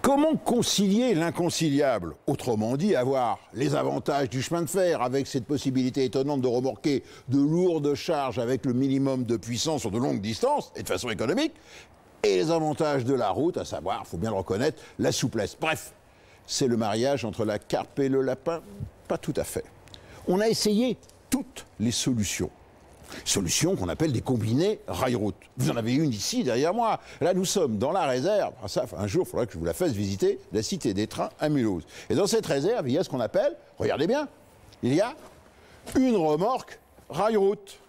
Comment concilier l'inconciliable? Autrement dit, avoir les avantages du chemin de fer avec cette possibilité étonnante de remorquer de lourdes charges avec le minimum de puissance sur de longues distances et de façon économique, et les avantages de la route, à savoir, il faut bien le reconnaître, la souplesse. Bref, c'est le mariage entre la carpe et le lapin? Pas tout à fait. On a essayé toutes les solutions. Solutions qu'on appelle des combinés rail-route. Vous en avez une ici derrière moi. Là, nous sommes dans la réserve. Ah, ça, un jour, il faudra que je vous la fasse visiter, la Cité des Trains à Mulhouse. Et dans cette réserve, il y a ce qu'on appelle, regardez bien, il y a une remorque rail-route.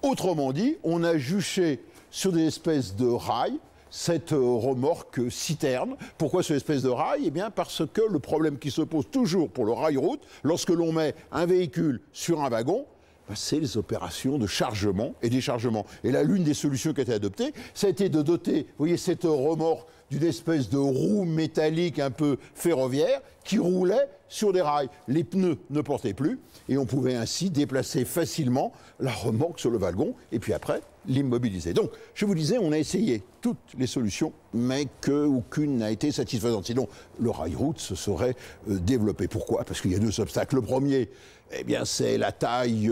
Autrement dit, on a juché sur des espèces de rails cette remorque citerne. Pourquoi cette espèce de rail? Eh bien, parce que le problème qui se pose toujours pour le rail-route, lorsque l'on met un véhicule sur un wagon, c'est les opérations de chargement et déchargement. Et là, l'une des solutions qui a été adoptée, ça a été de doter, vous voyez, cette remorque d'une espèce de roue métallique un peu ferroviaire qui roulait sur des rails. Les pneus ne portaient plus et on pouvait ainsi déplacer facilement la remorque sur le wagon et puis après l'immobiliser. Donc, je vous disais, on a essayé toutes les solutions, mais qu'aucune n'a été satisfaisante. Sinon, le rail-route se serait développé. Pourquoi? Parce qu'il y a deux obstacles. Le premier, eh bien, c'est la taille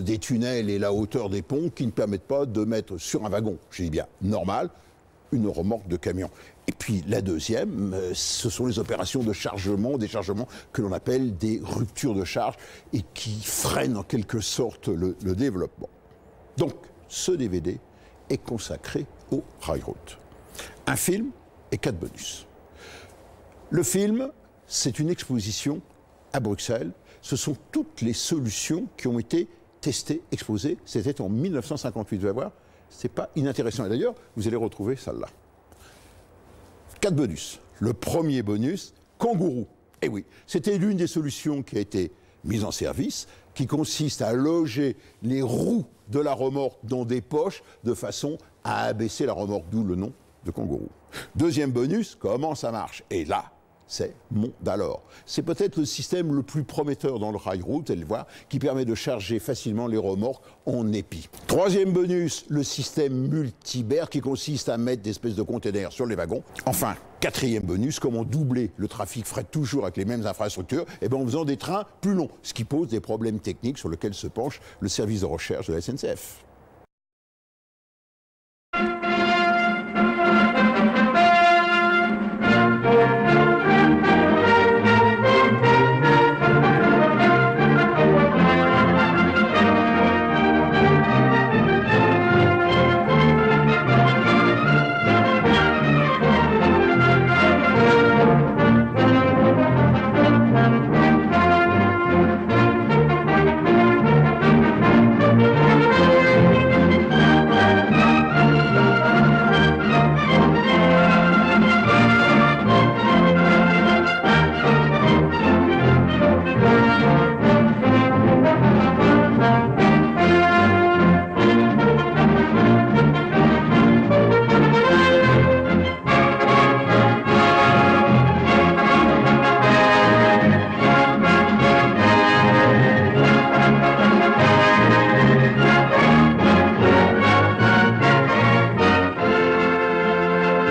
des tunnels et la hauteur des ponts qui ne permettent pas de mettre sur un wagon, je dis bien normal, une remorque de camion. Et puis la deuxième, ce sont les opérations de chargement, déchargement, que l'on appelle des ruptures de charge et qui freinent en quelque sorte le développement. Donc, ce DVD est consacré au rail-route. Un film et 4 bonus. Le film, c'est une exposition à Bruxelles. Ce sont toutes les solutions qui ont été testées, exposées. C'était en 1958, vous allez voir. C'est pas inintéressant. Et d'ailleurs, vous allez retrouver celle-là. 4 bonus. Le premier bonus, kangourou. Eh oui, c'était l'une des solutions qui a été mise en service, qui consiste à loger les roues de la remorque dans des poches de façon à abaisser la remorque, d'où le nom de kangourou. Deuxième bonus, comment ça marche? Et là, c'est Mondalore. C'est peut-être le système le plus prometteur dans le rail-route, allez le voir, qui permet de charger facilement les remorques en épi. Troisième bonus, le système multibère qui consiste à mettre des espèces de containers sur les wagons. Enfin, quatrième bonus, comment doubler le trafic fret toujours avec les mêmes infrastructures, et bien en faisant des trains plus longs, ce qui pose des problèmes techniques sur lesquels se penche le service de recherche de la SNCF.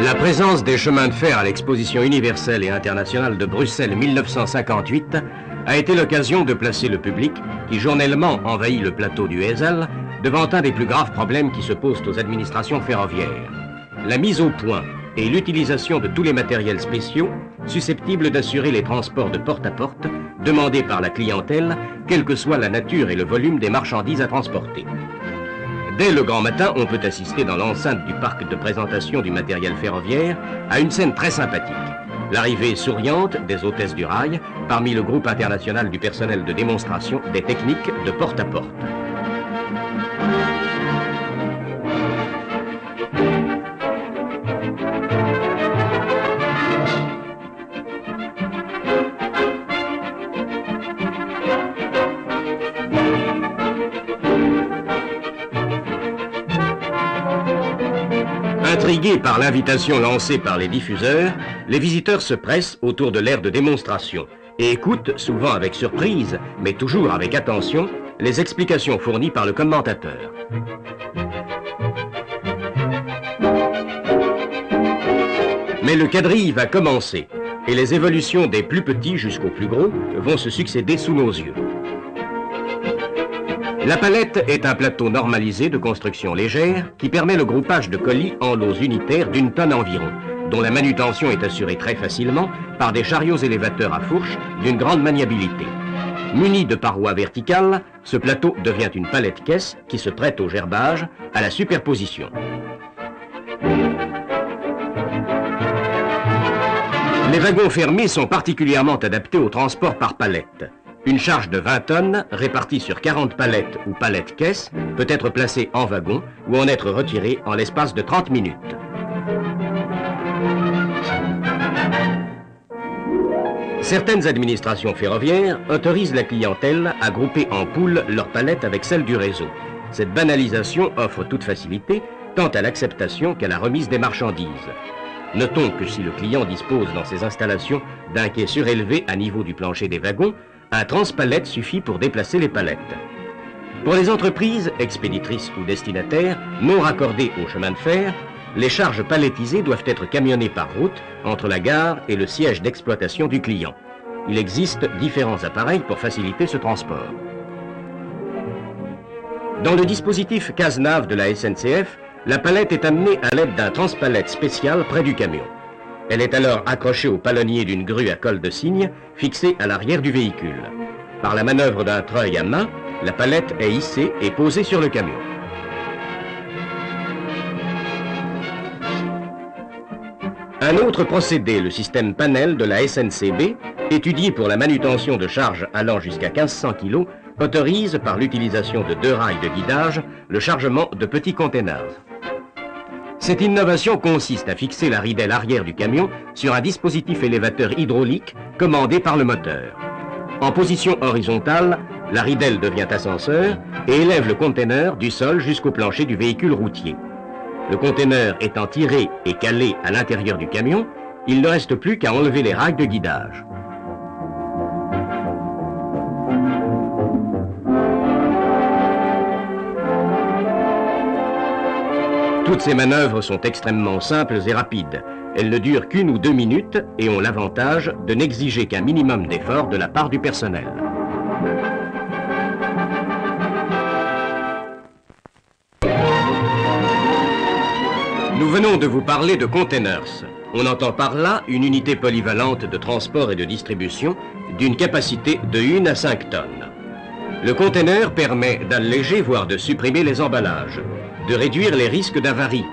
La présence des chemins de fer à l'exposition universelle et internationale de Bruxelles 1958 a été l'occasion de placer le public, qui journellement envahit le plateau du Heysel, devant un des plus graves problèmes qui se posent aux administrations ferroviaires. La mise au point et l'utilisation de tous les matériels spéciaux susceptibles d'assurer les transports de porte à porte demandés par la clientèle, quelle que soit la nature et le volume des marchandises à transporter. Dès le grand matin, on peut assister dans l'enceinte du parc de présentation du matériel ferroviaire à une scène très sympathique. L'arrivée souriante des hôtesses du rail parmi le groupe international du personnel de démonstration des techniques de porte à porte. Intrigués par l'invitation lancée par les diffuseurs, les visiteurs se pressent autour de l'aire de démonstration et écoutent, souvent avec surprise, mais toujours avec attention, les explications fournies par le commentateur. Mais le quadrille va commencer et les évolutions des plus petits jusqu'aux plus gros vont se succéder sous nos yeux. La palette est un plateau normalisé de construction légère qui permet le groupage de colis en lots unitaires d'1 tonne environ, dont la manutention est assurée très facilement par des chariots élévateurs à fourche d'une grande maniabilité. Muni de parois verticales, ce plateau devient une palette-caisse qui se prête au gerbage, à la superposition. Les wagons fermés sont particulièrement adaptés au transport par palette. Une charge de 20 tonnes, répartie sur 40 palettes ou palettes-caisses, peut être placée en wagon ou en être retirée en l'espace de 30 minutes. Certaines administrations ferroviaires autorisent la clientèle à grouper en poules leurs palettes avec celles du réseau. Cette banalisation offre toute facilité, tant à l'acceptation qu'à la remise des marchandises. Notons que si le client dispose dans ses installations d'un quai surélevé à niveau du plancher des wagons, un transpalette suffit pour déplacer les palettes. Pour les entreprises, expéditrices ou destinataires, non raccordées au chemin de fer, les charges palettisées doivent être camionnées par route entre la gare et le siège d'exploitation du client. Il existe différents appareils pour faciliter ce transport. Dans le dispositif CASNAV de la SNCF, la palette est amenée à l'aide d'un transpalette spécial près du camion. Elle est alors accrochée au palonnier d'une grue à colle de cygne fixée à l'arrière du véhicule. Par la manœuvre d'un treuil à main, la palette est hissée et posée sur le camion. Un autre procédé, le système panel de la SNCB, étudié pour la manutention de charges allant jusqu'à 1500 kg, autorise, par l'utilisation de 2 rails de guidage, le chargement de petits containers. Cette innovation consiste à fixer la ridelle arrière du camion sur un dispositif élévateur hydraulique commandé par le moteur. En position horizontale, la ridelle devient ascenseur et élève le conteneur du sol jusqu'au plancher du véhicule routier. Le conteneur étant tiré et calé à l'intérieur du camion, il ne reste plus qu'à enlever les rails de guidage. Toutes ces manœuvres sont extrêmement simples et rapides. Elles ne durent qu'1 ou 2 minutes et ont l'avantage de n'exiger qu'un minimum d'effort de la part du personnel. Nous venons de vous parler de containers. On entend par là une unité polyvalente de transport et de distribution d'une capacité de 1 à 5 tonnes. Le container permet d'alléger, voire de supprimer les emballages, de réduire les risques d'avarie,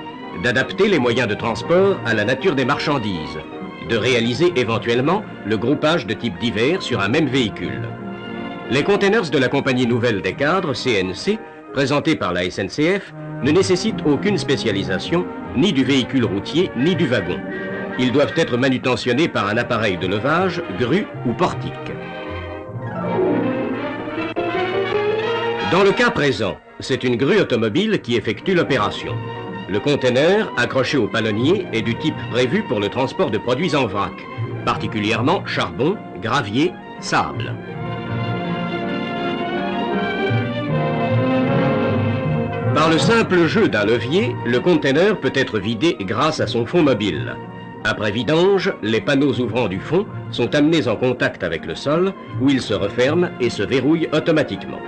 d'adapter les moyens de transport à la nature des marchandises, de réaliser éventuellement le groupage de types divers sur un même véhicule. Les containers de la compagnie nouvelle des cadres, CNC, présentés par la SNCF, ne nécessitent aucune spécialisation, ni du véhicule routier, ni du wagon. Ils doivent être manutentionnés par un appareil de levage, grue ou portique. Dans le cas présent, c'est une grue automobile qui effectue l'opération. Le conteneur, accroché au palonnier, est du type prévu pour le transport de produits en vrac, particulièrement charbon, gravier, sable. Par le simple jeu d'un levier, le conteneur peut être vidé grâce à son fond mobile. Après vidange, les panneaux ouvrants du fond sont amenés en contact avec le sol, où ils se referment et se verrouillent automatiquement.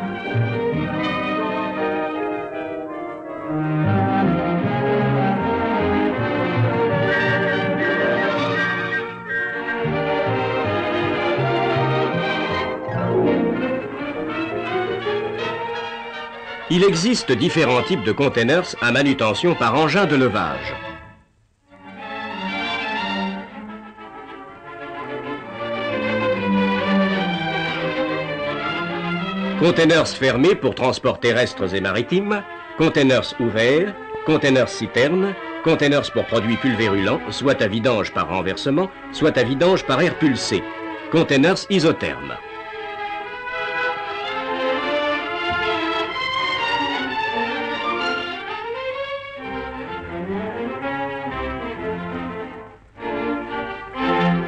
Il existe différents types de containers à manutention par engin de levage. Containers fermés pour transports terrestres et maritimes, containers ouverts, containers citernes, containers pour produits pulvérulents, soit à vidange par renversement, soit à vidange par air pulsé, containers isothermes.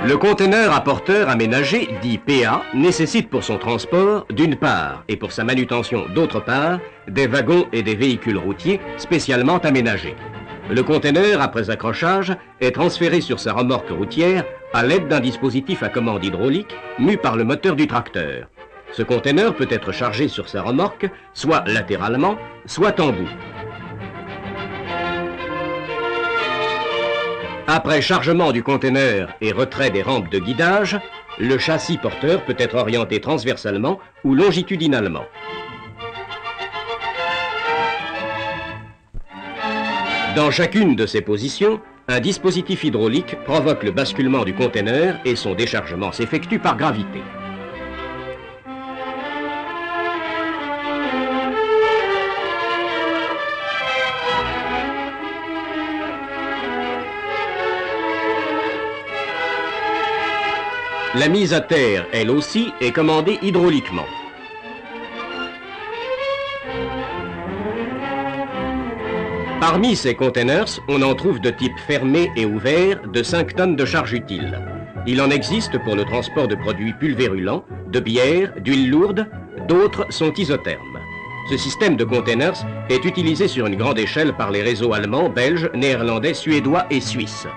Le conteneur à porteur aménagé, dit PA, nécessite pour son transport, d'une part, et pour sa manutention, d'autre part, des wagons et des véhicules routiers spécialement aménagés. Le conteneur, après accrochage, est transféré sur sa remorque routière à l'aide d'un dispositif à commande hydraulique mu par le moteur du tracteur. Ce conteneur peut être chargé sur sa remorque, soit latéralement, soit en bout. Après chargement du conteneur et retrait des rampes de guidage, le châssis porteur peut être orienté transversalement ou longitudinalement. Dans chacune de ces positions, un dispositif hydraulique provoque le basculement du conteneur et son déchargement s'effectue par gravité. La mise à terre, elle aussi, est commandée hydrauliquement. Parmi ces containers, on en trouve de type fermé et ouvert de 5 tonnes de charge utile. Il en existe pour le transport de produits pulvérulents, de bière, d'huile lourde, d'autres sont isothermes. Ce système de containers est utilisé sur une grande échelle par les réseaux allemands, belges, néerlandais, suédois et suisses.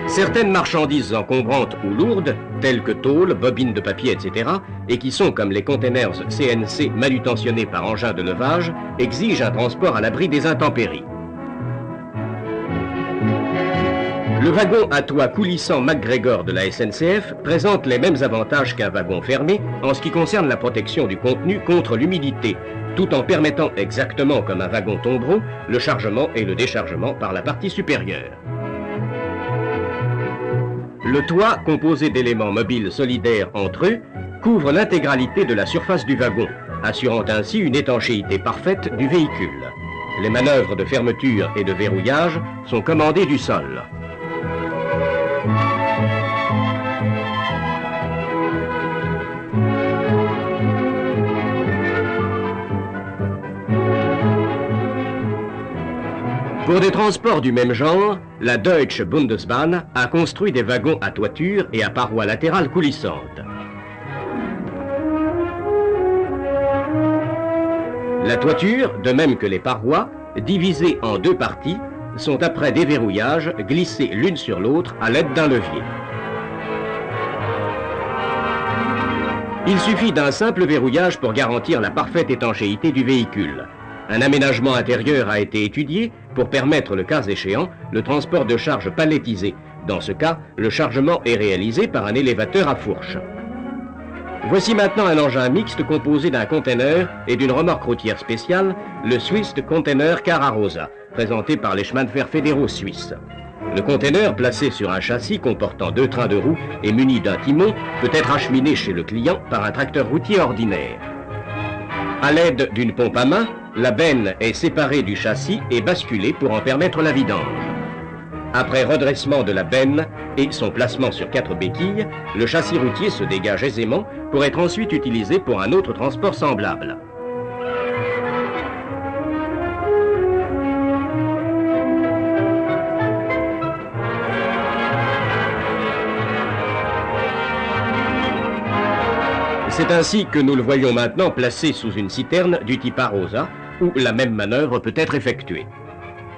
Certaines marchandises encombrantes ou lourdes, telles que tôles, bobines de papier, etc., et qui sont comme les containers CNC manutentionnés par engin de levage, exigent un transport à l'abri des intempéries. Le wagon à toit coulissant MacGregor de la SNCF présente les mêmes avantages qu'un wagon fermé en ce qui concerne la protection du contenu contre l'humidité, tout en permettant exactement comme un wagon tombereau le chargement et le déchargement par la partie supérieure. Le toit, composé d'éléments mobiles solidaires entre eux, couvre l'intégralité de la surface du wagon, assurant ainsi une étanchéité parfaite du véhicule. Les manœuvres de fermeture et de verrouillage sont commandées du sol. Pour des transports du même genre, la Deutsche Bundesbahn a construit des wagons à toiture et à parois latérales coulissantes. La toiture, de même que les parois, divisées en 2 parties, sont après déverrouillage glissées l'une sur l'autre à l'aide d'un levier. Il suffit d'un simple verrouillage pour garantir la parfaite étanchéité du véhicule. Un aménagement intérieur a été étudié pour permettre, le cas échéant, le transport de charge palettisée. Dans ce cas, le chargement est réalisé par un élévateur à fourche. Voici maintenant un engin mixte composé d'un conteneur et d'une remorque routière spéciale, le Swiss Container Cararosa, présenté par les chemins de fer fédéraux suisses. Le conteneur, placé sur un châssis comportant 2 trains de roues et muni d'un timon, peut être acheminé chez le client par un tracteur routier ordinaire. À l'aide d'une pompe à main, la benne est séparée du châssis et basculée pour en permettre la vidange. Après redressement de la benne et son placement sur 4 béquilles, le châssis routier se dégage aisément pour être ensuite utilisé pour un autre transport semblable. C'est ainsi que nous le voyons maintenant placé sous une citerne du type Arosa, où la même manœuvre peut être effectuée.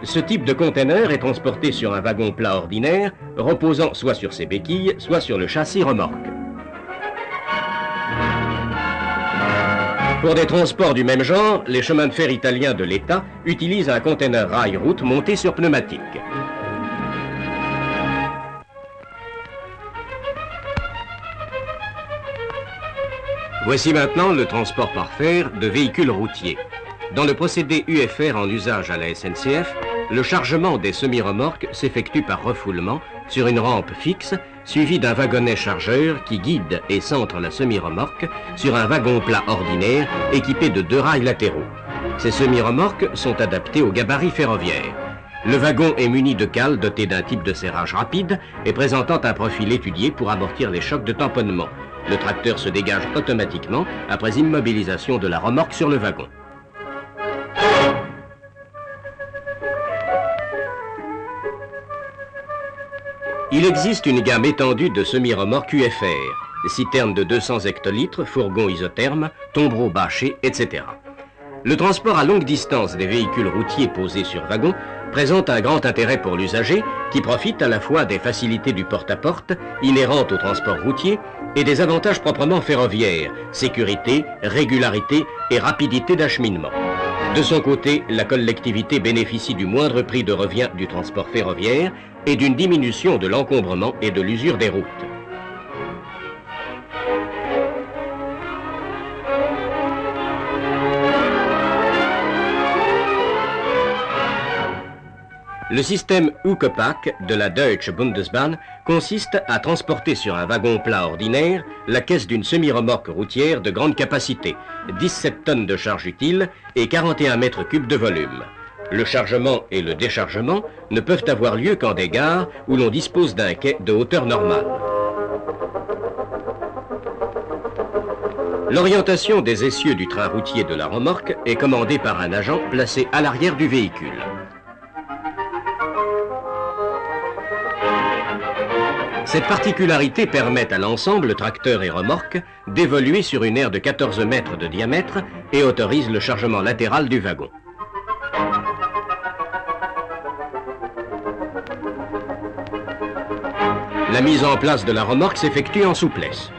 Ce type de conteneur est transporté sur un wagon plat ordinaire, reposant soit sur ses béquilles, soit sur le châssis remorque. Pour des transports du même genre, les chemins de fer italiens de l'État utilisent un conteneur rail-route monté sur pneumatique. Voici maintenant le transport par fer de véhicules routiers. Dans le procédé UFR en usage à la SNCF, le chargement des semi-remorques s'effectue par refoulement sur une rampe fixe, suivie d'un wagonnet chargeur qui guide et centre la semi-remorque sur un wagon plat ordinaire équipé de 2 rails latéraux. Ces semi-remorques sont adaptées au gabarit ferroviaire. Le wagon est muni de cales dotées d'un type de serrage rapide et présentant un profil étudié pour amortir les chocs de tamponnement. Le tracteur se dégage automatiquement après immobilisation de la remorque sur le wagon. Il existe une gamme étendue de semi-remorques UFR, citernes de 200 hectolitres, fourgons isothermes, tombereaux bâchés, etc. Le transport à longue distance des véhicules routiers posés sur wagon présente un grand intérêt pour l'usager qui profite à la fois des facilités du porte-à-porte inhérentes au transport routier et des avantages proprement ferroviaires, sécurité, régularité et rapidité d'acheminement. De son côté, la collectivité bénéficie du moindre prix de revient du transport ferroviaire et d'une diminution de l'encombrement et de l'usure des routes. Le système Huckepack de la Deutsche Bundesbahn consiste à transporter sur un wagon plat ordinaire la caisse d'une semi-remorque routière de grande capacité, 17 tonnes de charge utile et 41 mètres cubes de volume. Le chargement et le déchargement ne peuvent avoir lieu qu'en des gares où l'on dispose d'un quai de hauteur normale. L'orientation des essieux du train routier de la remorque est commandée par un agent placé à l'arrière du véhicule. Cette particularité permet à l'ensemble tracteur et remorque d'évoluer sur une aire de 14 mètres de diamètre et autorise le chargement latéral du wagon. La mise en place de la remorque s'effectue en souplesse.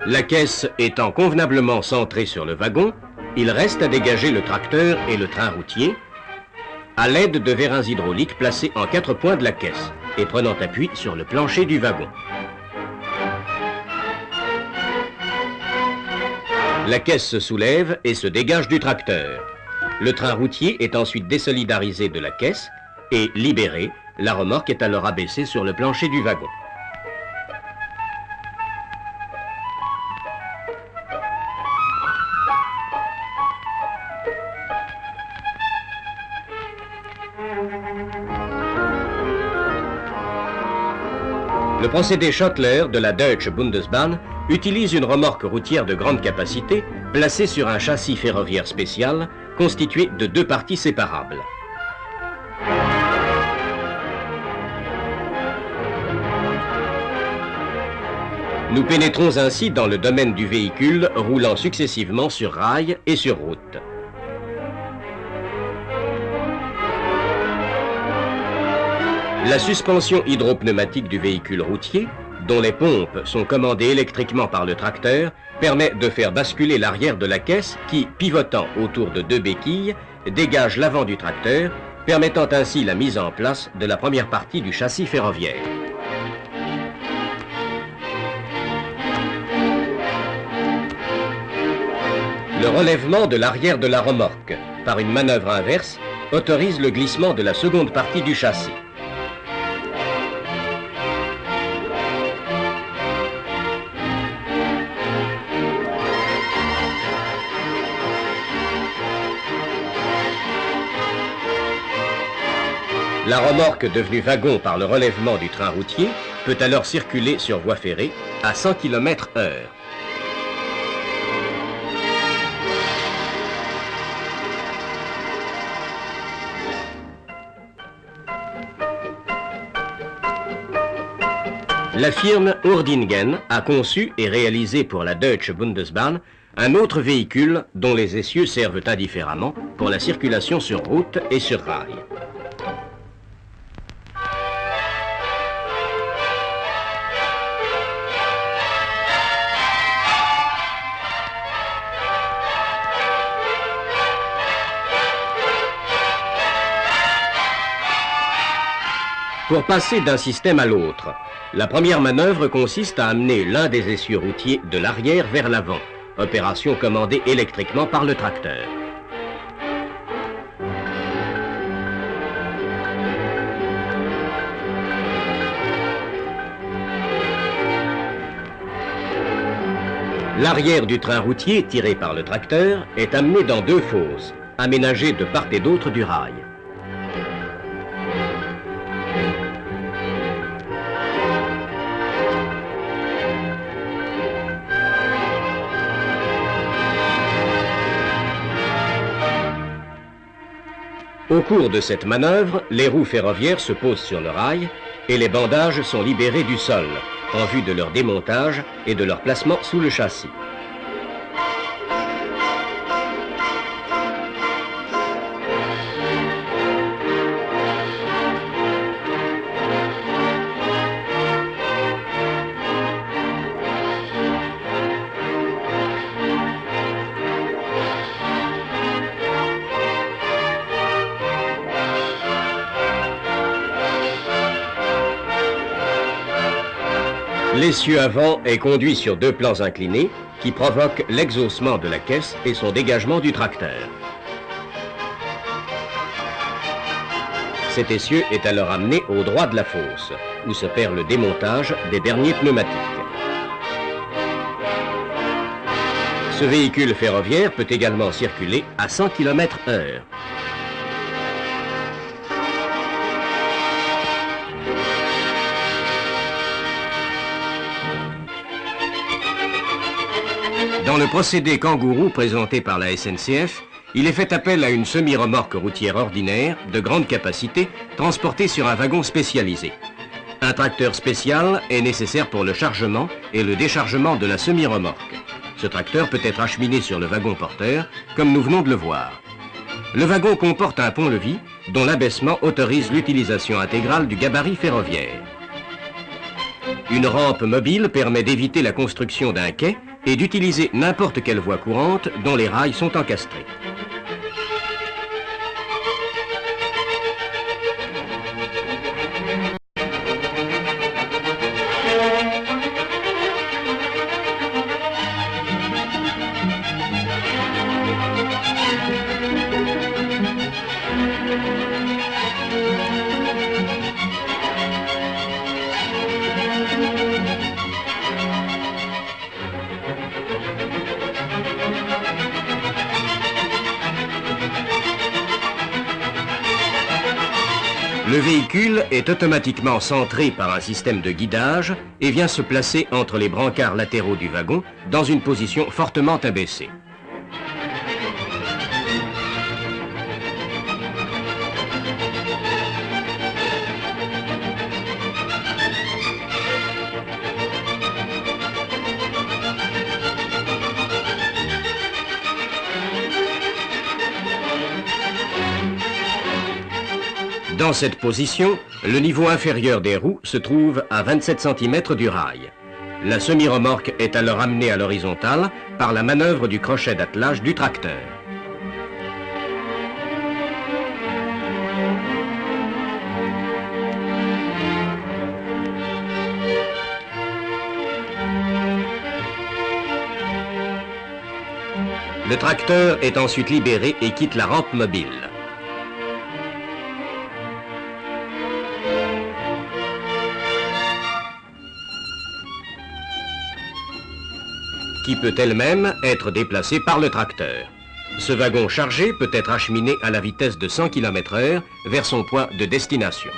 La caisse étant convenablement centrée sur le wagon, il reste à dégager le tracteur et le train routier à l'aide de vérins hydrauliques placés en 4 points de la caisse et prenant appui sur le plancher du wagon. La caisse se soulève et se dégage du tracteur. Le train routier est ensuite désolidarisé de la caisse et libéré. La remorque est alors abaissée sur le plancher du wagon. Le procédé Schottler de la Deutsche Bundesbahn utilise une remorque routière de grande capacité placée sur un châssis ferroviaire spécial constitué de 2 parties séparables. Nous pénétrons ainsi dans le domaine du véhicule roulant successivement sur rail et sur route. La suspension hydropneumatique du véhicule routier, dont les pompes sont commandées électriquement par le tracteur, permet de faire basculer l'arrière de la caisse qui, pivotant autour de 2 béquilles, dégage l'avant du tracteur, permettant ainsi la mise en place de la première partie du châssis ferroviaire. Le relèvement de l'arrière de la remorque par une manœuvre inverse autorise le glissement de la seconde partie du châssis. La remorque devenue wagon par le relèvement du train routier peut alors circuler sur voie ferrée à 100 km/h. La firme Urdingen a conçu et réalisé pour la Deutsche Bundesbahn un autre véhicule dont les essieux servent indifféremment pour la circulation sur route et sur rail. Pour passer d'un système à l'autre, la première manœuvre consiste à amener l'un des essieux routiers de l'arrière vers l'avant, opération commandée électriquement par le tracteur. L'arrière du train routier, tiré par le tracteur, est amené dans 2 fosses, aménagées de part et d'autre du rail. Au cours de cette manœuvre, les roues ferroviaires se posent sur le rail et les bandages sont libérés du sol en vue de leur démontage et de leur placement sous le châssis. L'essieu avant est conduit sur deux plans inclinés qui provoquent l'exhaussement de la caisse et son dégagement du tracteur. Cet essieu est alors amené au droit de la fosse, où se perd le démontage des derniers pneumatiques. Ce véhicule ferroviaire peut également circuler à 100 km/h. Dans le procédé kangourou présenté par la SNCF, il est fait appel à une semi-remorque routière ordinaire de grande capacité transportée sur un wagon spécialisé. Un tracteur spécial est nécessaire pour le chargement et le déchargement de la semi-remorque. Ce tracteur peut être acheminé sur le wagon porteur, comme nous venons de le voir. Le wagon comporte un pont-levis dont l'abaissement autorise l'utilisation intégrale du gabarit ferroviaire. Une rampe mobile permet d'éviter la construction d'un quai et d'utiliser n'importe quelle voie courante dont les rails sont encastrés. Le véhicule est automatiquement centré par un système de guidage et vient se placer entre les brancards latéraux du wagon dans une position fortement abaissée. Dans cette position, le niveau inférieur des roues se trouve à 27 cm du rail. La semi-remorque est alors amenée à l'horizontale par la manœuvre du crochet d'attelage du tracteur. Le tracteur est ensuite libéré et quitte la rampe mobile. Qui peut elle-même être déplacée par le tracteur. Ce wagon chargé peut être acheminé à la vitesse de 100 km/h vers son point de destination.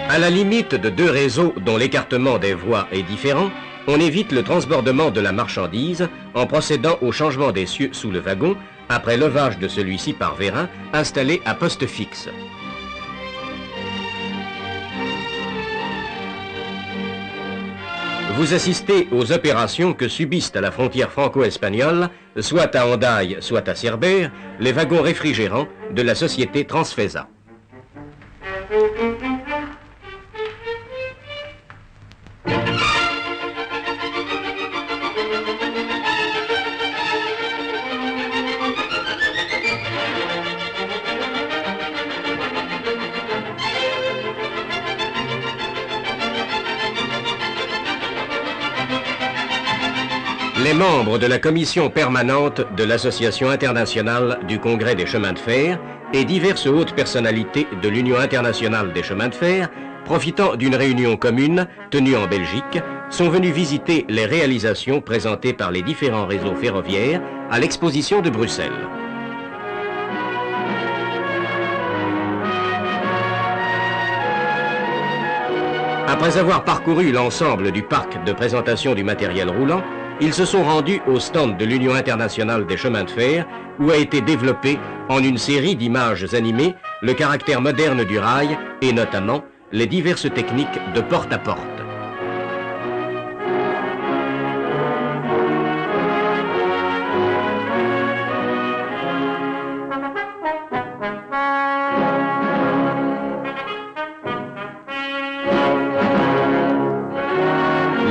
À la limite de deux réseaux dont l'écartement des voies est différent, on évite le transbordement de la marchandise en procédant au changement d'essieu sous le wagon après levage de celui-ci par vérin installé à poste fixe. Vous assistez aux opérations que subissent à la frontière franco-espagnole, soit à Hendaye, soit à Cerbère, les wagons réfrigérants de la société Transfesa. Les membres de la commission permanente de l'Association internationale du Congrès des chemins de fer et diverses hautes personnalités de l'Union internationale des chemins de fer, profitant d'une réunion commune tenue en Belgique, sont venus visiter les réalisations présentées par les différents réseaux ferroviaires à l'exposition de Bruxelles. Après avoir parcouru l'ensemble du parc de présentation du matériel roulant, ils se sont rendus au stand de l'Union internationale des chemins de fer, où a été développé, en une série d'images animées, le caractère moderne du rail et notamment les diverses techniques de porte à porte.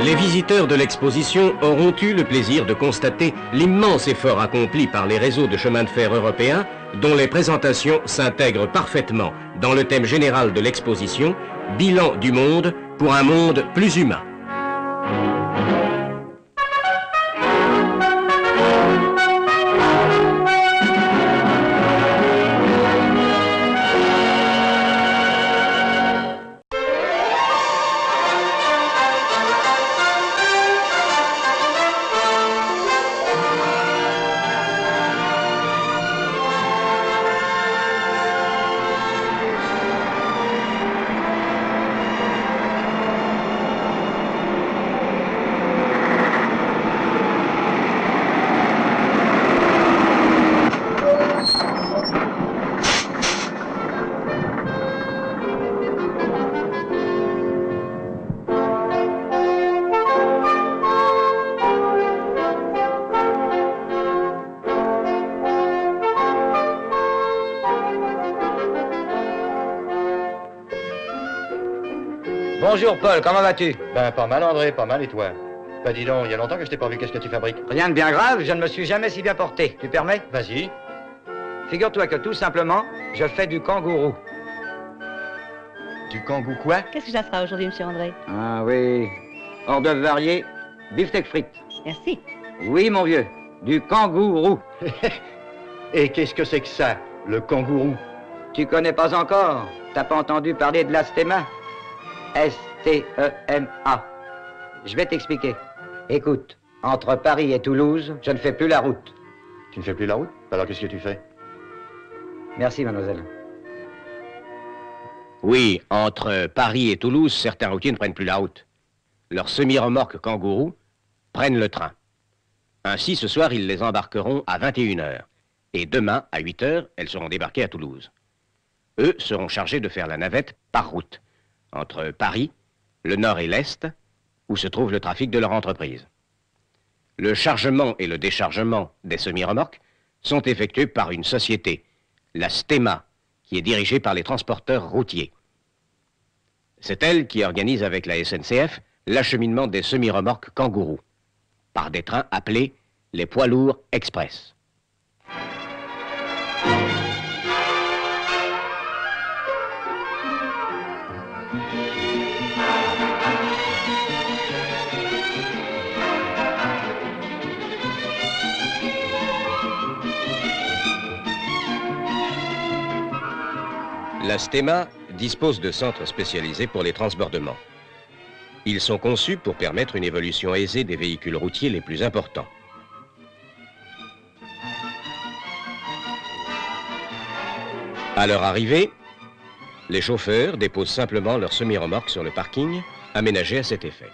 Les visiteurs de l'exposition auront eu le plaisir de constater l'immense effort accompli par les réseaux de chemins de fer européens, dont les présentations s'intègrent parfaitement dans le thème général de l'exposition, Bilan du monde pour un monde plus humain. Bonjour Paul, comment vas-tu? Ben pas mal André, pas mal et toi? Bah dis donc, il y a longtemps que je t'ai pas vu, qu'est-ce que tu fabriques? Rien de bien grave, je ne me suis jamais si bien porté. Tu permets? Vas-y. Figure-toi que tout simplement, je fais du kangourou. Du kangou quoi? Qu'est-ce que ça sera aujourd'hui, monsieur André? Ah oui, hors d'œuvre varié, beefsteak frites. Merci. Oui mon vieux, du kangourou. Et qu'est-ce que c'est que ça, le kangourou? Tu connais pas encore? T'as pas entendu parler de l'Astema? S-T-E-M-A. Je vais t'expliquer. Écoute, entre Paris et Toulouse, je ne fais plus la route. Tu ne fais plus la route? Alors qu'est-ce que tu fais? Merci, mademoiselle. Oui, entre Paris et Toulouse, certains routiers ne prennent plus la route. Leurs semi-remorques kangourous prennent le train. Ainsi, ce soir, ils les embarqueront à 21h. Et demain, à 8h, elles seront débarquées à Toulouse. Eux seront chargés de faire la navette par route, entre Paris, le nord et l'est, où se trouve le trafic de leur entreprise. Le chargement et le déchargement des semi-remorques sont effectués par une société, la Stema, qui est dirigée par les transporteurs routiers. C'est elle qui organise avec la SNCF l'acheminement des semi-remorques kangourous, par des trains appelés les poids lourds express. La Stema dispose de centres spécialisés pour les transbordements. Ils sont conçus pour permettre une évolution aisée des véhicules routiers les plus importants. À leur arrivée, les chauffeurs déposent simplement leur semi-remorque sur le parking aménagé à cet effet.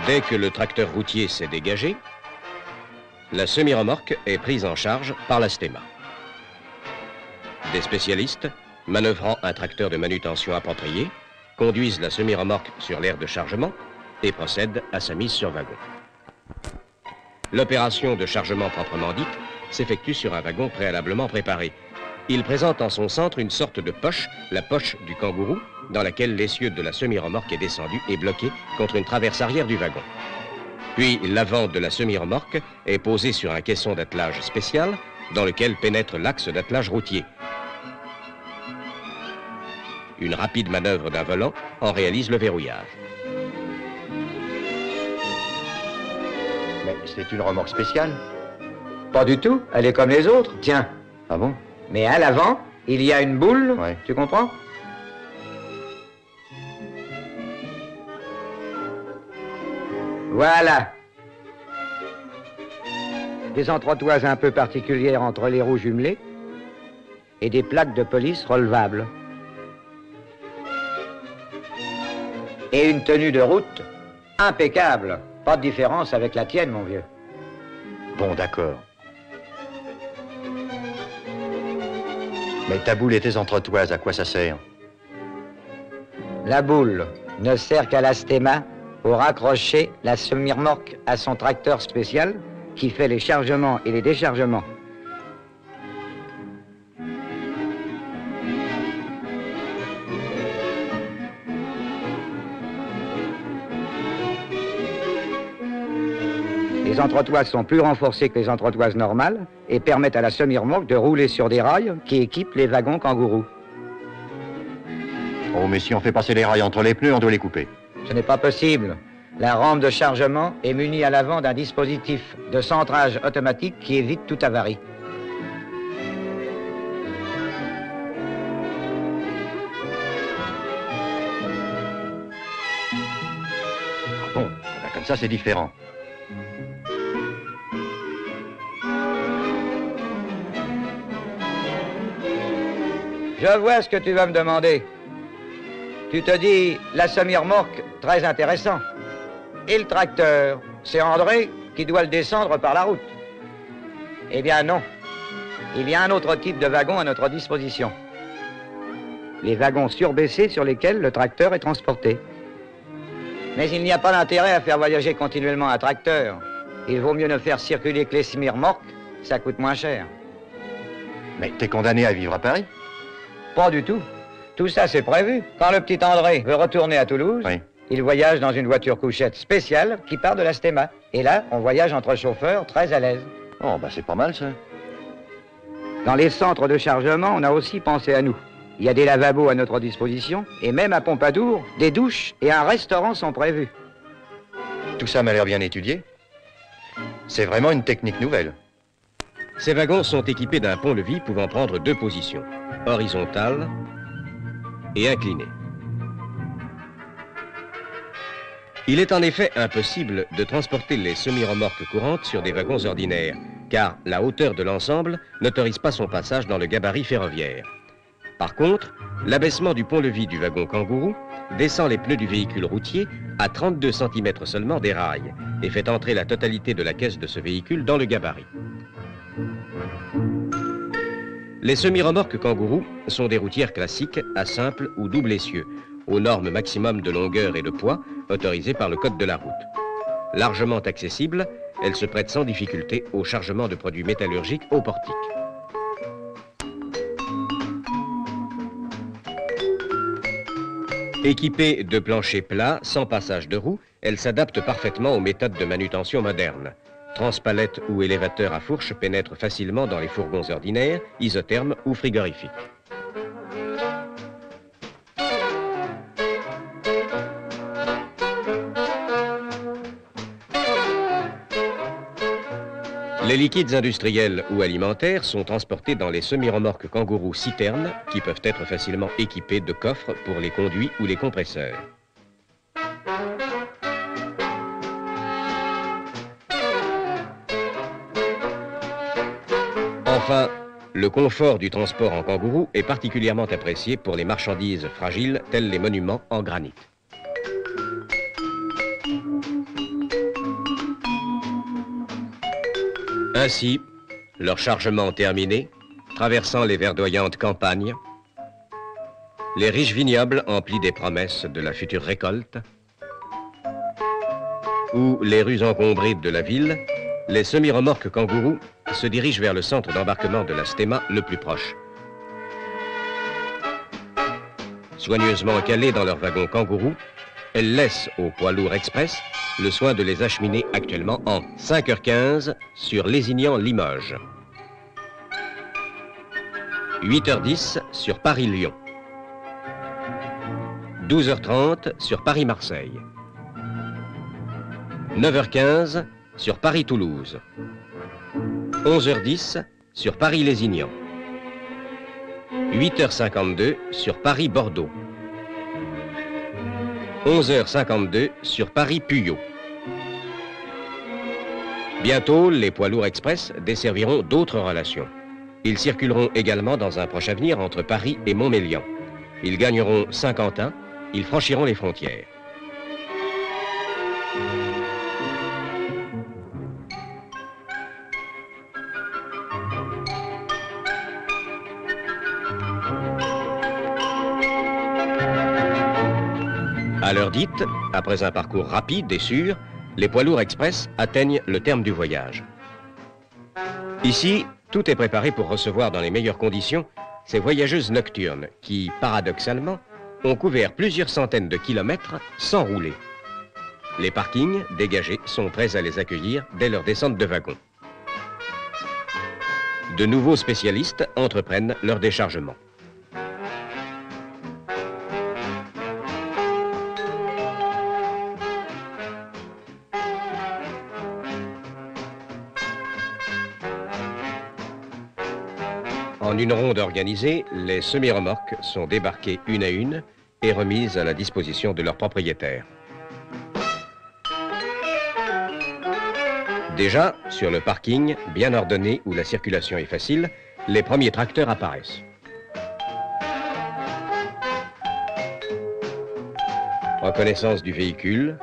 Dès que le tracteur routier s'est dégagé, la semi-remorque est prise en charge par la Stema. Des spécialistes, manœuvrant un tracteur de manutention approprié, conduisent la semi-remorque sur l'aire de chargement et procèdent à sa mise sur wagon. L'opération de chargement proprement dite s'effectue sur un wagon préalablement préparé. Il présente en son centre une sorte de poche, la poche du kangourou, dans laquelle l'essieu de la semi-remorque est descendu et bloqué contre une traverse arrière du wagon. Puis l'avant de la semi-remorque est posé sur un caisson d'attelage spécial dans lequel pénètre l'axe d'attelage routier. Une rapide manœuvre d'un volant en réalise le verrouillage. Mais c'est une remorque spéciale? Pas du tout, elle est comme les autres, tiens. Ah bon? Mais à l'avant, il y a une boule, Ouais. tu comprends? Voilà. Des entretoises un peu particulières entre les roues jumelées. et des plaques de police relevables. Et une tenue de route impeccable. Pas de différence avec la tienne, mon vieux. Bon, d'accord. Mais ta boule et tes entretoises, à quoi ça sert? La boule ne sert qu'à la stéma pour raccrocher la semi-remorque à son tracteur spécial qui fait les chargements et les déchargements. Les entretoises sont plus renforcées que les entretoises normales et permettent à la semi-remorque de rouler sur des rails qui équipent les wagons kangourous. Oh, mais si on fait passer les rails entre les pneus, on doit les couper. Ce n'est pas possible. La rampe de chargement est munie à l'avant d'un dispositif de centrage automatique qui évite toute avarie. Ah bon, ben comme ça c'est différent. Je vois ce que tu vas me demander. Tu te dis, la semi-remorque, très intéressant. Et le tracteur, c'est André qui doit le descendre par la route. Eh bien non. Il y a un autre type de wagon à notre disposition. Les wagons surbaissés sur lesquels le tracteur est transporté. Mais il n'y a pas d'intérêt à faire voyager continuellement un tracteur. Il vaut mieux ne faire circuler que les semi-remorques, ça coûte moins cher. Mais t'es condamné à vivre à Paris? Pas du tout. Tout ça, c'est prévu. Quand le petit André veut retourner à Toulouse, Oui. il voyage dans une voiture couchette spéciale qui part de la Stéma. Et là, on voyage entre chauffeurs très à l'aise. Oh, bah c'est pas mal ça. Dans les centres de chargement, on a aussi pensé à nous. Il y a des lavabos à notre disposition, et même à Pompadour, des douches et un restaurant sont prévus. Tout ça m'a l'air bien étudié. C'est vraiment une technique nouvelle. Ces wagons sont équipés d'un pont-levis pouvant prendre deux positions, horizontale et inclinée. Il est en effet impossible de transporter les semi-remorques courantes sur des wagons ordinaires, car la hauteur de l'ensemble n'autorise pas son passage dans le gabarit ferroviaire. Par contre, l'abaissement du pont-levis du wagon kangourou descend les pneus du véhicule routier à 32 cm seulement des rails et fait entrer la totalité de la caisse de ce véhicule dans le gabarit. Les semi-remorques kangourou sont des routières classiques à simple ou double essieu, aux normes maximum de longueur et de poids autorisées par le code de la route. Largement accessibles, elles se prêtent sans difficulté au chargement de produits métallurgiques au portique. Équipées de planchers plats, sans passage de roues, elles s'adaptent parfaitement aux méthodes de manutention modernes. Transpalettes ou élévateurs à fourche pénètrent facilement dans les fourgons ordinaires, isothermes ou frigorifiques. Les liquides industriels ou alimentaires sont transportés dans les semi-remorques kangourou citernes qui peuvent être facilement équipés de coffres pour les conduits ou les compresseurs. Enfin, le confort du transport en kangourou est particulièrement apprécié pour les marchandises fragiles telles les monuments en granit. Ainsi, leur chargement terminé, traversant les verdoyantes campagnes, les riches vignobles emplis des promesses de la future récolte, ou les rues encombrées de la ville, les semi-remorques kangourou se dirigent vers le centre d'embarquement de la Stéma le plus proche. Soigneusement calées dans leur wagon kangourou, elles laissent aux poids lourds express le soin de les acheminer actuellement en 5h15 sur Lézignan-Limoges, 8h10 sur Paris-Lyon, 12h30 sur Paris-Marseille, 9h15 sur Paris-Toulouse, 11h10 sur Paris-Lézignan, 8h52 sur Paris-Bordeaux, 11h52 sur Paris-Puyot. Bientôt, les poids lourds express desserviront d'autres relations. Ils circuleront également dans un proche avenir entre Paris et Montmélian. Ils gagneront Saint-Quentin, ils franchiront les frontières. À l'heure dite, après un parcours rapide et sûr, les poids lourds express atteignent le terme du voyage. Ici, tout est préparé pour recevoir dans les meilleures conditions ces voyageuses nocturnes qui, paradoxalement, ont couvert plusieurs centaines de kilomètres sans rouler. Les parkings dégagés sont prêts à les accueillir dès leur descente de wagon. De nouveaux spécialistes entreprennent leur déchargement. En une ronde organisée, les semi-remorques sont débarquées une à une et remises à la disposition de leurs propriétaires. Déjà, sur le parking, bien ordonné où la circulation est facile, les premiers tracteurs apparaissent. Reconnaissance du véhicule,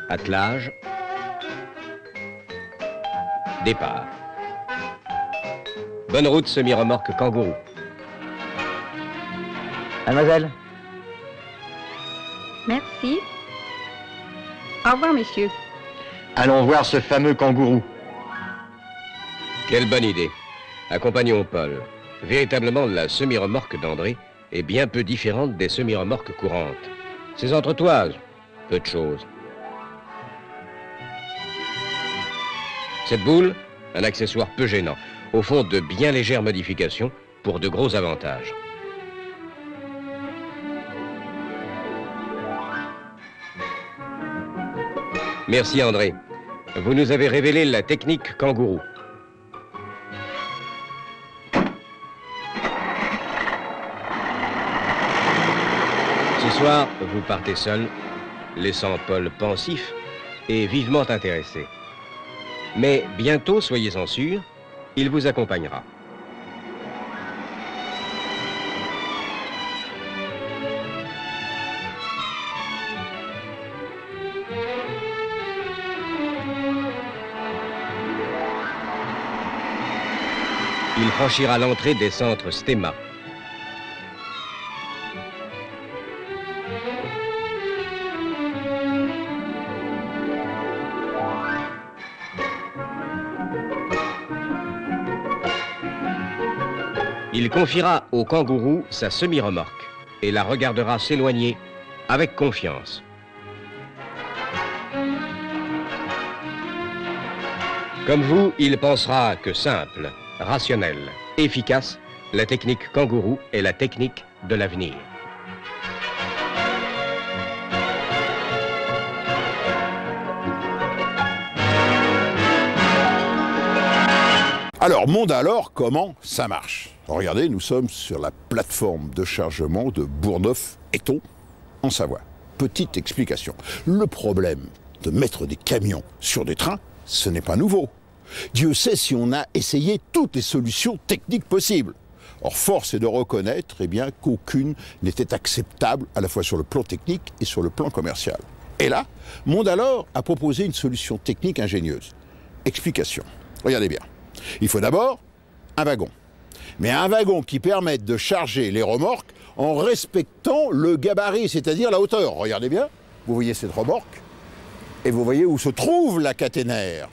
attelage, départ. Bonne route semi-remorque Kangourou. Mademoiselle? Merci. Au revoir, messieurs. Allons voir ce fameux kangourou. Quelle bonne idée. Accompagnons Paul. Véritablement, la semi-remorque d'André est bien peu différente des semi-remorques courantes. Ces entretoises, peu de choses. Cette boule, un accessoire peu gênant. Au fond, de bien légères modifications pour de gros avantages. Merci André. Vous nous avez révélé la technique kangourou. Ce soir, vous partez seul, laissant Paul pensif et vivement intéressé. Mais bientôt, soyez-en sûrs, il vous accompagnera. Il franchira l'entrée des centres Stemma. Il confiera au kangourou sa semi-remorque et la regardera s'éloigner avec confiance. Comme vous, il pensera que simple, rationnel, efficace, la technique kangourou est la technique de l'avenir. Alors, Mondalors, comment ça marche? Regardez, nous sommes sur la plateforme de chargement de Bourgneuf-Étaux, en Savoie. Petite explication. Le problème de mettre des camions sur des trains, ce n'est pas nouveau. Dieu sait si on a essayé toutes les solutions techniques possibles. Or, force est de reconnaître bien, qu'aucune n'était acceptable à la fois sur le plan technique et sur le plan commercial. Et là, Mondalors a proposé une solution technique ingénieuse. Explication. Regardez bien. Il faut d'abord un wagon. Mais un wagon qui permette de charger les remorques en respectant le gabarit, c'est-à-dire la hauteur. Regardez bien, vous voyez cette remorque et vous voyez où se trouve la caténaire.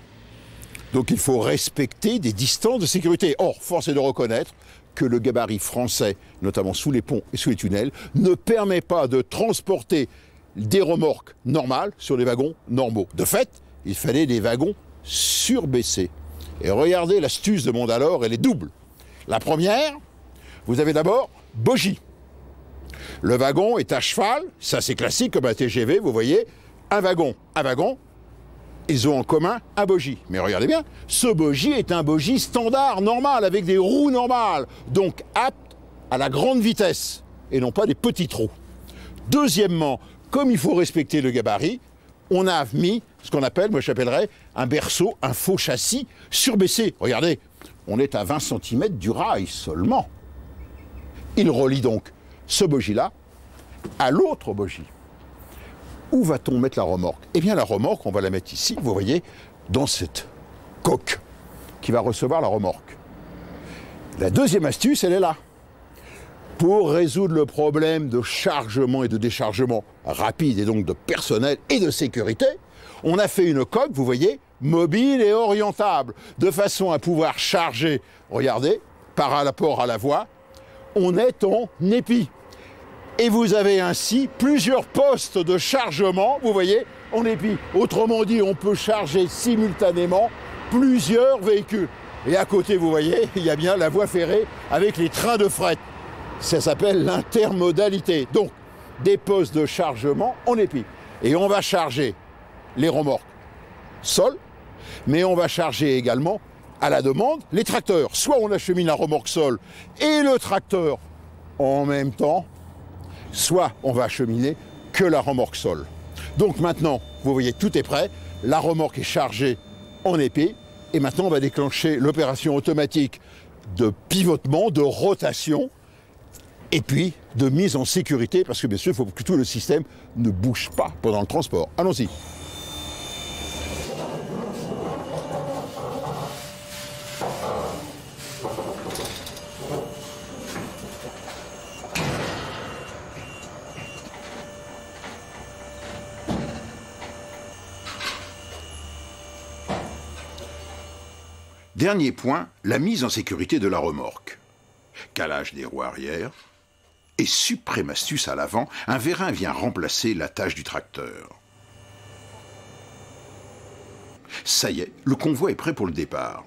Donc il faut respecter des distances de sécurité. Or, force est de reconnaître que le gabarit français, notamment sous les ponts et sous les tunnels, ne permet pas de transporter des remorques normales sur des wagons normaux. De fait, il fallait des wagons surbaissés. Et regardez l'astuce de Mondalors, elle est double. La première, vous avez d'abord bogie. Le wagon est à cheval, ça c'est classique comme un TGV, vous voyez, un wagon, ils ont en commun un bogie. Mais regardez bien, ce bogie est un bogie standard, normal, avec des roues normales, donc apte à la grande vitesse, et non pas des petits trous. Deuxièmement, comme il faut respecter le gabarit, on a mis ce qu'on appelle, moi j'appellerais, un berceau, un faux châssis surbaissé. Regardez, on est à 20 cm du rail seulement. Il relie donc ce bogie-là à l'autre bogie. Où va-t-on mettre la remorque? Eh bien la remorque, on va la mettre ici, vous voyez, dans cette coque qui va recevoir la remorque. La deuxième astuce, elle est là. Pour résoudre le problème de chargement et de déchargement rapide et donc de personnel et de sécurité, on a fait une coque, vous voyez, mobile et orientable, de façon à pouvoir charger, regardez, par rapport à la voie, on est en épi. Et vous avez ainsi plusieurs postes de chargement, vous voyez, en épi. Autrement dit, on peut charger simultanément plusieurs véhicules. Et à côté, vous voyez, il y a bien la voie ferrée avec les trains de fret. Ça s'appelle l'intermodalité. Donc, des postes de chargement en épi. Et on va charger les remorques sol, mais on va charger également, à la demande, les tracteurs. Soit on achemine la remorque sol et le tracteur en même temps, soit on va acheminer que la remorque sol. Donc maintenant, vous voyez, tout est prêt. La remorque est chargée en épi. Et maintenant, on va déclencher l'opération automatique de pivotement, de rotation, et puis de mise en sécurité, parce que bien sûr, il faut que tout le système ne bouge pas pendant le transport. Allons-y. Dernier point, la mise en sécurité de la remorque. Calage des roues arrière et suprême astuce à l'avant, un vérin vient remplacer l'attache du tracteur. Ça y est, le convoi est prêt pour le départ.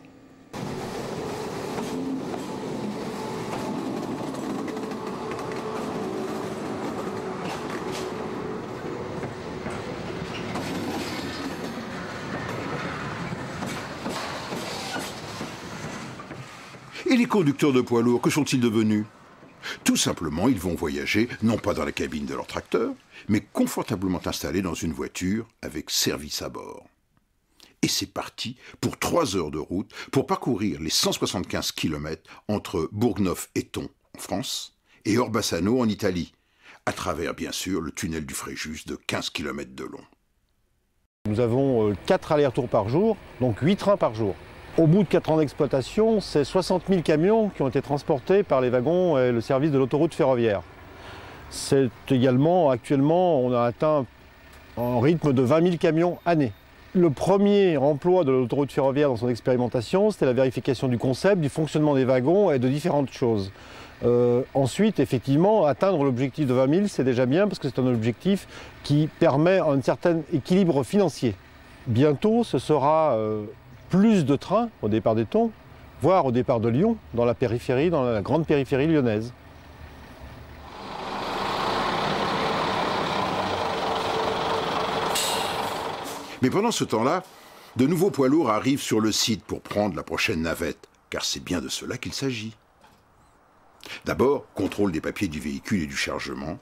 Et les conducteurs de poids lourds, que sont-ils devenus? Tout simplement, ils vont voyager, non pas dans la cabine de leur tracteur, mais confortablement installés dans une voiture avec service à bord. Et c'est parti pour 3 heures de route pour parcourir les 175 km entre Bourgneuf-Etton, en France, et Orbassano, en Italie, à travers, bien sûr, le tunnel du Fréjus de 15 km de long. Nous avons 4 allers-retours par jour, donc 8 trains par jour. Au bout de 4 ans d'exploitation, c'est 60 000 camions qui ont été transportés par les wagons et le service de l'autoroute ferroviaire. C'est également, actuellement, on a atteint un rythme de 20 000 camions année. Le premier emploi de l'autoroute ferroviaire dans son expérimentation, c'était la vérification du concept, du fonctionnement des wagons et de différentes choses. Ensuite, effectivement, atteindre l'objectif de 20 000, c'est déjà bien parce que c'est un objectif qui permet un certain équilibre financier. Bientôt, ce sera plus de trains au départ d'Etton, voire au départ de Lyon, dans la périphérie, dans la grande périphérie lyonnaise. Mais pendant ce temps-là, de nouveaux poids lourds arrivent sur le site pour prendre la prochaine navette, car c'est bien de cela qu'il s'agit. D'abord, contrôle des papiers du véhicule et du chargement,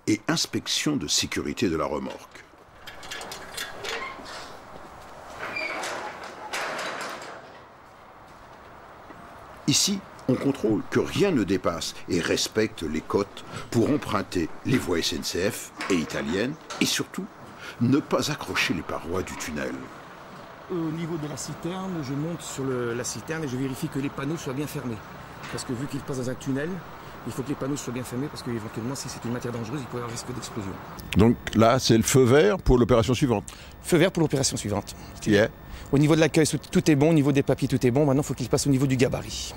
et inspection de sécurité de la remorque. Ici, on contrôle que rien ne dépasse et respecte les cotes pour emprunter les voies SNCF et italiennes et surtout, ne pas accrocher les parois du tunnel. Au niveau de la citerne, je monte sur la citerne et je vérifie que les panneaux soient bien fermés. Parce que vu qu'il passe dans un tunnel, il faut que les panneaux soient bien fermés parce qu'éventuellement, si c'est une matière dangereuse, il peut y avoir risque d'explosion. Donc là, c'est le feu vert pour l'opération suivante. Feu vert pour l'opération suivante. Yeah. Au niveau de l'accueil, tout est bon. Au niveau des papiers, tout est bon. Maintenant, il faut qu'il passe au niveau du gabarit.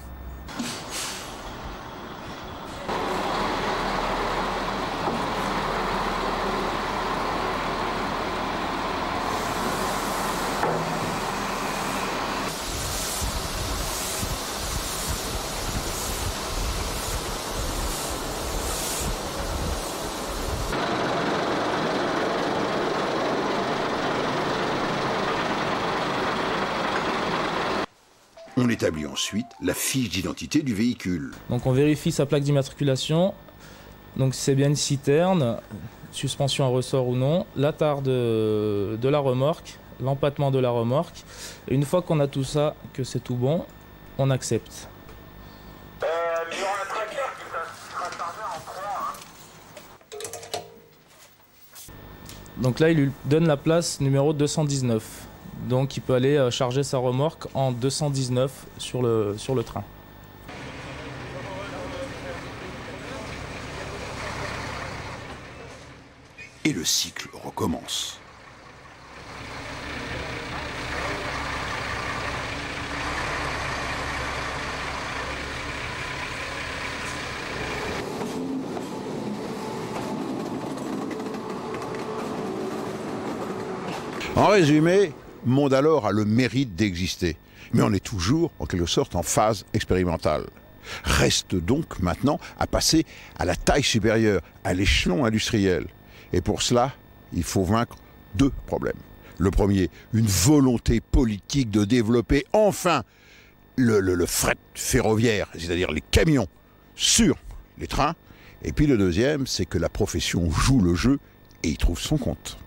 On établit ensuite la fiche d'identité du véhicule. Donc on vérifie sa plaque d'immatriculation, donc si c'est bien une citerne, suspension à ressort ou non, la tare de la remorque, l'empattement de la remorque. Et une fois qu'on a tout ça, que c'est tout bon, on accepte. Il y aura un tracteur qui sera chargé en croix. Donc là, il lui donne la place numéro 219. Donc il peut aller charger sa remorque en 219 sur le train. Et le cycle recommence. En résumé, Mondalore a le mérite d'exister. Mais on est toujours, en quelque sorte, en phase expérimentale. Reste donc maintenant à passer à la taille supérieure, à l'échelon industriel. Et pour cela, il faut vaincre deux problèmes. Le premier, une volonté politique de développer enfin le fret ferroviaire, c'est-à-dire les camions sur les trains. Et puis le deuxième, c'est que la profession joue le jeu et y trouve son compte.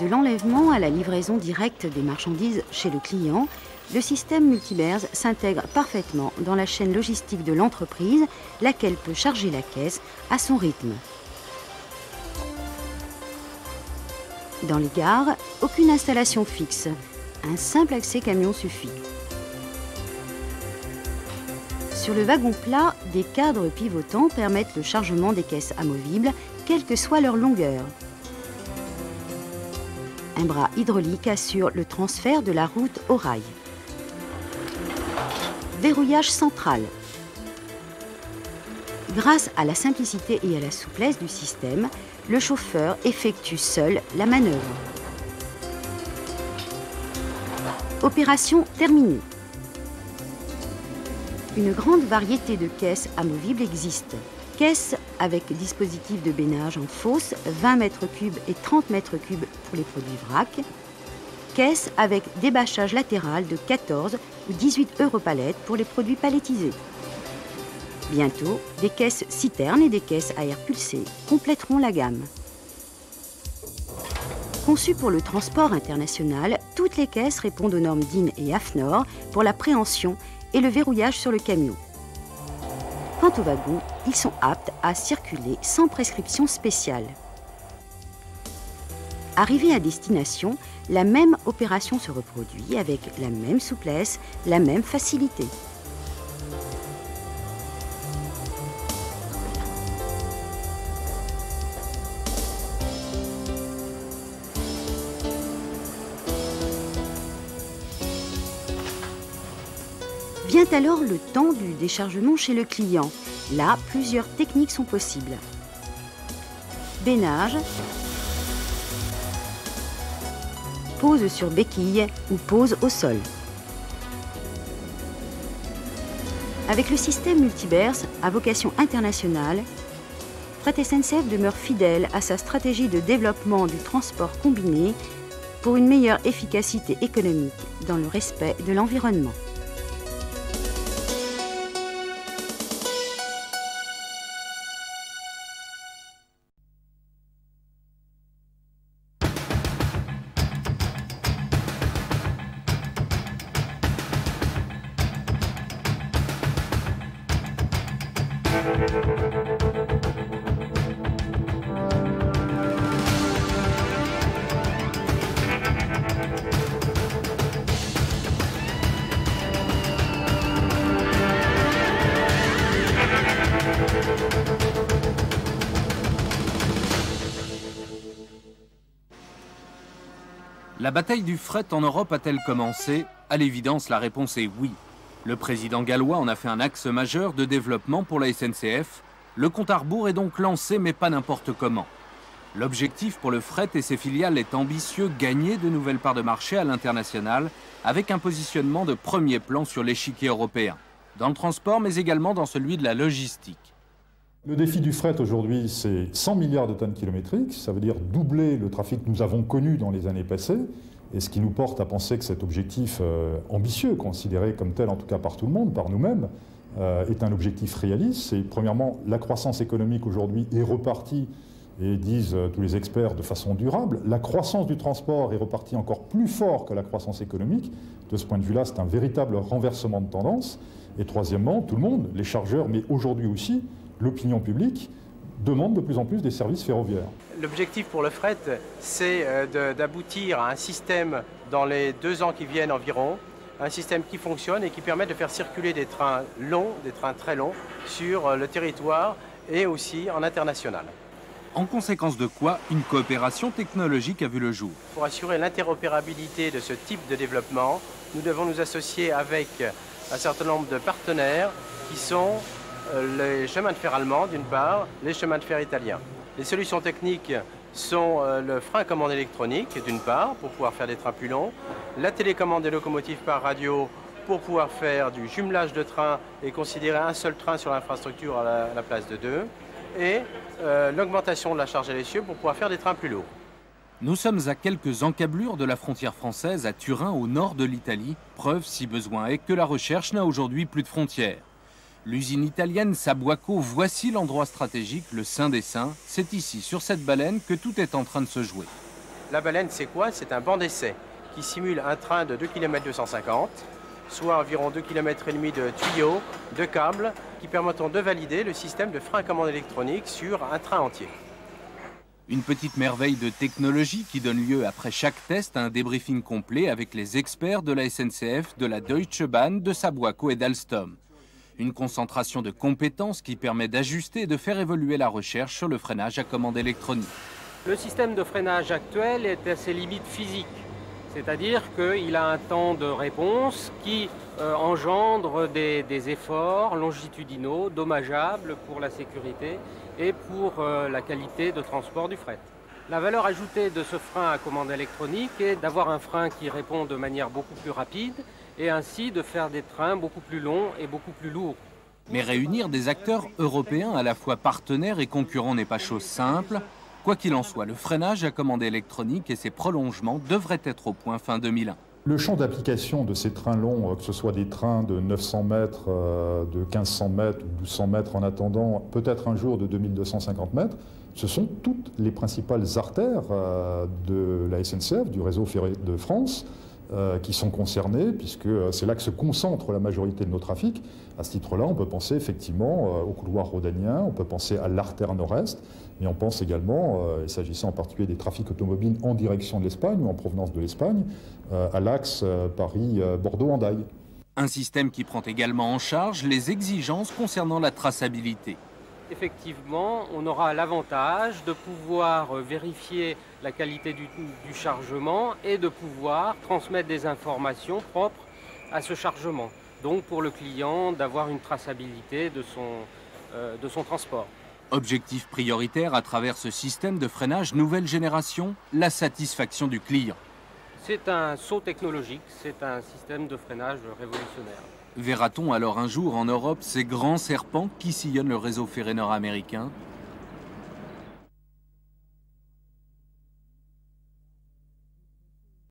De l'enlèvement à la livraison directe des marchandises chez le client, le système Multibers s'intègre parfaitement dans la chaîne logistique de l'entreprise, laquelle peut charger la caisse à son rythme. Dans les gares, aucune installation fixe. Un simple accès camion suffit. Sur le wagon plat, des cadres pivotants permettent le chargement des caisses amovibles, quelle que soit leur longueur. Un bras hydraulique assure le transfert de la route au rail. Verrouillage central. Grâce à la simplicité et à la souplesse du système, le chauffeur effectue seul la manœuvre. Opération terminée. Une grande variété de caisses amovibles existe. Caisses avec dispositif de bénage en fosse, 20 m3 et 30 m3 pour les produits vrac. Caisses avec débâchage latéral de 14 ou 18 europalettes pour les produits palettisés. Bientôt, des caisses citernes et des caisses à air pulsé compléteront la gamme. Conçues pour le transport international, toutes les caisses répondent aux normes DIN et AFNOR pour la préhension et le verrouillage sur le camion. Quant aux wagons, ils sont aptes à circuler sans prescription spéciale. Arrivé à destination, la même opération se reproduit avec la même souplesse, la même facilité. Vient alors le temps du déchargement chez le client. Là, plusieurs techniques sont possibles. Bénage, pose sur béquille ou pose au sol. Avec le système Multibers à vocation internationale, Fret SNCF demeure fidèle à sa stratégie de développement du transport combiné pour une meilleure efficacité économique dans le respect de l'environnement. La bataille du fret en Europe a-t-elle commencé? À l'évidence, la réponse est oui. Le président gallois en a fait un axe majeur de développement pour la SNCF. Le compte à rebours est donc lancé, mais pas n'importe comment. L'objectif pour le fret et ses filiales est ambitieux, gagner de nouvelles parts de marché à l'international avec un positionnement de premier plan sur l'échiquier européen, dans le transport mais également dans celui de la logistique. Le défi du fret aujourd'hui, c'est 100 milliards de tonnes kilométriques, ça veut dire doubler le trafic que nous avons connu dans les années passées, et ce qui nous porte à penser que cet objectif ambitieux, considéré comme tel en tout cas par tout le monde, par nous-mêmes, est un objectif réaliste. C'est premièrement, la croissance économique aujourd'hui est repartie, et disent tous les experts, de façon durable. La croissance du transport est repartie encore plus fort que la croissance économique. De ce point de vue-là, c'est un véritable renversement de tendance. Et troisièmement, tout le monde, les chargeurs, mais aujourd'hui aussi, l'opinion publique, demande de plus en plus des services ferroviaires. L'objectif pour le fret, c'est d'aboutir à un système dans les 2 ans qui viennent environ, un système qui fonctionne et qui permet de faire circuler des trains longs, des trains très longs, sur le territoire et aussi en international. En conséquence de quoi, une coopération technologique a vu le jour. Pour assurer l'interopérabilité de ce type de développement, nous devons nous associer avec un certain nombre de partenaires qui sont les chemins de fer allemands d'une part, les chemins de fer italiens. Les solutions techniques sont le frein à commande électronique d'une part, pour pouvoir faire des trains plus longs, la télécommande des locomotives par radio pour pouvoir faire du jumelage de trains et considérer un seul train sur l'infrastructure à la place de 2, et l'augmentation de la charge à l'essieu pour pouvoir faire des trains plus lourds. Nous sommes à quelques encablures de la frontière française, à Turin, au nord de l'Italie, preuve, si besoin est, que la recherche n'a aujourd'hui plus de frontières. L'usine italienne Sabauco, voici l'endroit stratégique, le Saint des Saints. C'est ici, sur cette baleine, que tout est en train de se jouer. La baleine, c'est quoi? C'est un banc d'essai qui simule un train de 2 km 250, soit environ 2 km et demi de tuyaux, de câbles, qui permettront de valider le système de frein à commande électronique sur un train entier. Une petite merveille de technologie qui donne lieu après chaque test à un débriefing complet avec les experts de la SNCF, de la Deutsche Bahn, de Sabauco et d'Alstom. Une concentration de compétences qui permet d'ajuster et de faire évoluer la recherche sur le freinage à commande électronique. Le système de freinage actuel est à ses limites physiques, c'est-à-dire qu'il a un temps de réponse qui engendre des efforts longitudinaux, dommageables pour la sécurité et pour la qualité de transport du fret. La valeur ajoutée de ce frein à commande électronique est d'avoir un frein qui répond de manière beaucoup plus rapide et ainsi de faire des trains beaucoup plus longs et beaucoup plus lourds. Mais réunir des acteurs européens à la fois partenaires et concurrents n'est pas chose simple. Quoi qu'il en soit, le freinage à commande électronique et ses prolongements devraient être au point fin 2001. Le champ d'application de ces trains longs, que ce soit des trains de 900 mètres, de 1500 mètres ou 1200 mètres en attendant, peut-être un jour de 2250 mètres, ce sont toutes les principales artères de la SNCF, du réseau ferré de France, qui sont concernées, puisque c'est là que se concentre la majorité de nos trafics. À ce titre-là, on peut penser effectivement au couloir rhodanien, on peut penser à l'artère nord-est, mais on pense également, et s'agissant en particulier des trafics automobiles en direction de l'Espagne ou en provenance de l'Espagne, à l'axe Paris-Bordeaux-Hendaye. Un système qui prend également en charge les exigences concernant la traçabilité. Effectivement, on aura l'avantage de pouvoir vérifier la qualité du chargement et de pouvoir transmettre des informations propres à ce chargement. Donc pour le client, d'avoir une traçabilité de son transport. Objectif prioritaire à travers ce système de freinage nouvelle génération, la satisfaction du client. C'est un saut technologique, c'est un système de freinage révolutionnaire. Verra-t-on alors un jour en Europe ces grands serpents qui sillonnent le réseau ferré nord-américain?